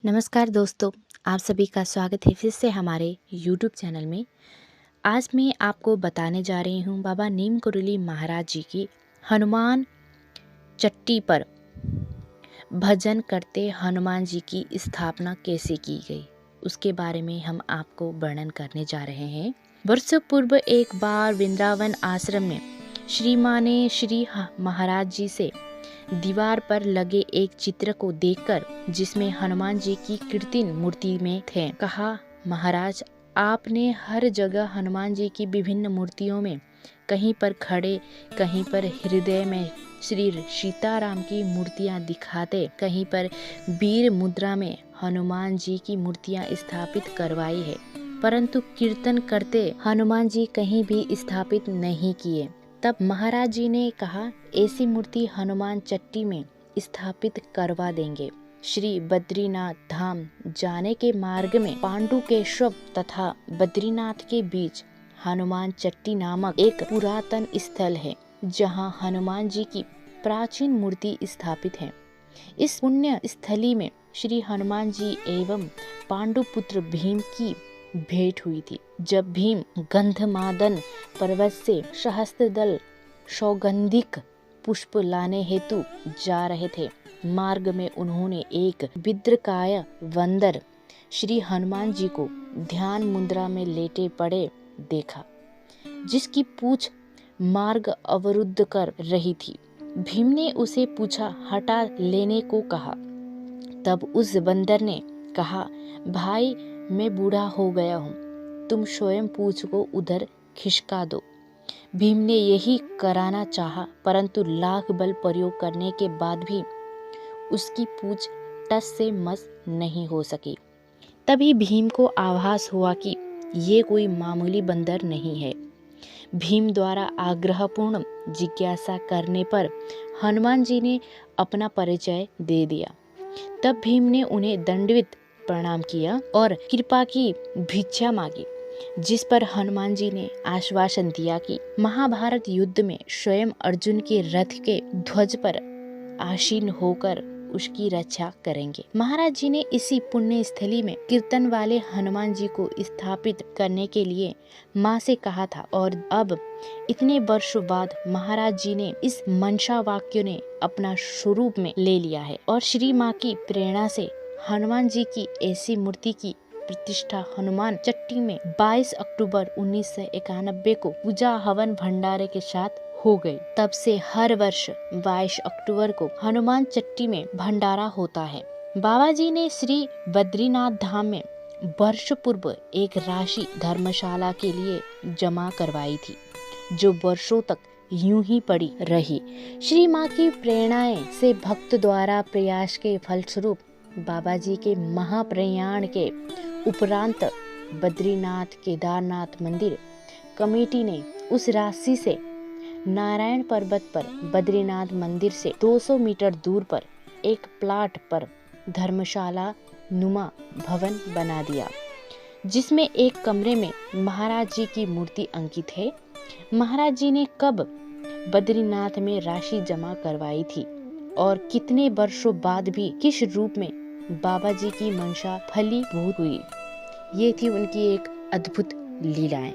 नमस्कार दोस्तों, आप सभी का स्वागत है फिर से हमारे YouTube चैनल में। आज मैं आपको बताने जा रही हूँ बाबा नीम करोली महाराज जी की हनुमान चट्टी पर भजन करते हनुमान जी की स्थापना कैसे की गई, उसके बारे में हम आपको वर्णन करने जा रहे हैं। वर्षों पूर्व एक बार वृंदावन आश्रम में श्री माँ ने श्री महाराज जी से दीवार पर लगे एक चित्र को देखकर, जिसमें हनुमान जी की कृत्रिम मूर्ति में थे, कहा, महाराज, आपने हर जगह हनुमान जी की विभिन्न मूर्तियों में कहीं पर खड़े, कहीं पर हृदय में श्री सीताराम की मूर्तियां दिखाते, कहीं पर वीर मुद्रा में हनुमान जी की मूर्तियां स्थापित करवाई है, परंतु कीर्तन करते हनुमान जी कहीं भी स्थापित नहीं किए। तब महाराज जी ने कहा, ऐसी मूर्ति हनुमान चट्टी में स्थापित करवा देंगे। श्री बद्रीनाथ धाम जाने के मार्ग में पांडुकेश्वर तथा बद्रीनाथ के बीच हनुमान चट्टी नामक एक पुरातन स्थल है, जहां हनुमान जी की प्राचीन मूर्ति स्थापित है। इस पुण्य स्थली में श्री हनुमान जी एवं पांडुपुत्र भीम की भेंट हुई थी। जब भीम गंधमादन पर्वत से सहस्त्रदल सौगंधिक पुष्प लाने हेतु जा रहे थे, मार्ग में उन्होंने एक विद्रकाय बंदर श्री हनुमान जी को ध्यान मुद्रा में लेटे पड़े देखा, जिसकी पूंछ मार्ग अवरुद्ध कर रही थी। भीम ने उसे पूछा हटा लेने को कहा। तब उस बंदर ने कहा, भाई, मैं बूढ़ा हो गया हूँ, तुम स्वयं पूंछ को उधर खिसका दो। भीम ने यही कराना चाहा, परंतु लाख बल प्रयोग करने के बाद भी उसकी पूंछ टस से मस नहीं हो सकी। तभी भीम को आभास हुआ कि ये कोई मामूली बंदर नहीं है। भीम द्वारा आग्रहपूर्ण जिज्ञासा करने पर हनुमान जी ने अपना परिचय दे दिया। तब भीम ने उन्हें दंडवत प्रणाम किया और कृपा की भिक्षा मांगी, जिस पर हनुमान जी ने आश्वासन दिया कि महाभारत युद्ध में स्वयं अर्जुन के रथ के ध्वज पर आसीन होकर उसकी रक्षा करेंगे। महाराज जी ने इसी पुण्य स्थली में कीर्तन वाले हनुमान जी को स्थापित करने के लिए माँ से कहा था, और अब इतने वर्षों बाद महाराज जी ने इस मनसा वाक्य ने अपना स्वरूप में ले लिया है, और श्री माँ की प्रेरणा से हनुमान जी की ऐसी मूर्ति की प्रतिष्ठा हनुमान चट्टी में 22 अक्टूबर 1991 को पूजा हवन भंडारे के साथ हो गई। तब से हर वर्ष 22 अक्टूबर को हनुमान चट्टी में भंडारा होता है। बाबा जी ने श्री बद्रीनाथ धाम में वर्ष पूर्व एक राशि धर्मशाला के लिए जमा करवाई थी, जो वर्षों तक यूं ही पड़ी रही। श्री माँ की प्रेरणाएं से भक्त द्वारा प्रयास के फलस्वरूप बाबा जी के महाप्रयाण के उपरांत बद्रीनाथ केदारनाथ मंदिर कमेटी ने उस राशि से नारायण पर्वत पर बद्रीनाथ मंदिर से 200 मीटर दूर पर एक प्लाट पर धर्मशाला नुमा भवन बना दिया, जिसमें एक कमरे में महाराज जी की मूर्ति अंकित है। महाराज जी ने कब बद्रीनाथ में राशि जमा करवाई थी और कितने वर्षों बाद भी किस रूप में बाबा जी की मंशा फलीभूत हुई, ये थी उनकी एक अद्भुत लीलाएं।